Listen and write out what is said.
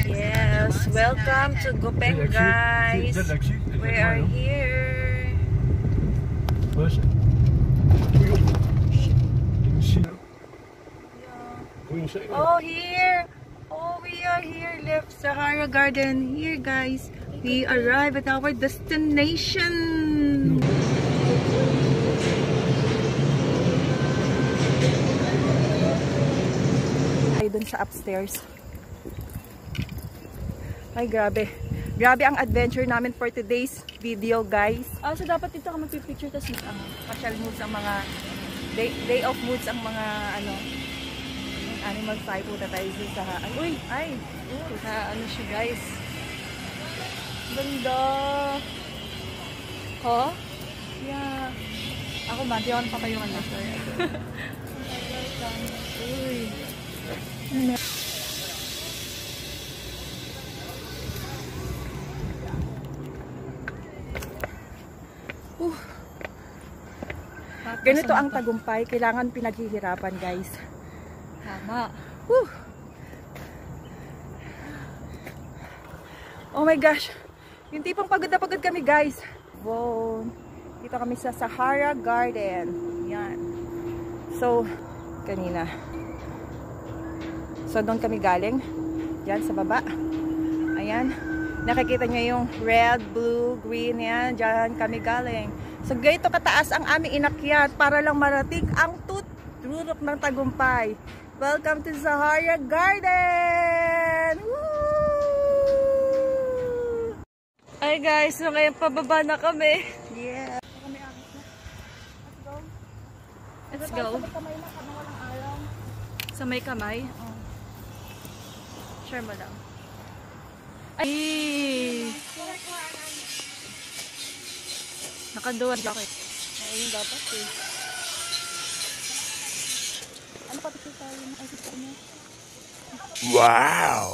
Yes, welcome to Gopeng, guys. We are here. Oh, here. Oh, we are here. Left Sahara Garden. Here, guys. We arrive at our destination. Ay, dun sa upstairs. Ay, grabe. Grabe ang adventure namin for today's video, guys. So dapat dito ka magpipicture, tapos partial moods ang mga day of moods ang mga animal side. Punta tayo sa sa siya, guys. Ganda. Huh? Yeah. Ako man, di ako napapayungan na. Uy. Ganito ang tagumpay. Kailangan pinaghihirapan, guys. Tama. Oh my gosh. Yung tipong pagod na pagod kami, guys. Wow. Dito kami sa Sahara Garden. Yan. So, kanina. So, doon kami galing. Yan, sa baba. Ayan. Nakikita nyo yung red, blue, green. Yan. Diyan kami galing. So, ganito kataas ang aming inakyat para lang marating ang turok ng tagumpay. Welcome to Sahara Garden! Woo! Ay guys, so ngayon pababa na kami. Yeah. Let's go. Sa may kamay? Oh. Share mo lang. Ay! Nakaduwad ako eh. Ayun dapat eh. Ano pa tayo? Ay, sister niya. Wow!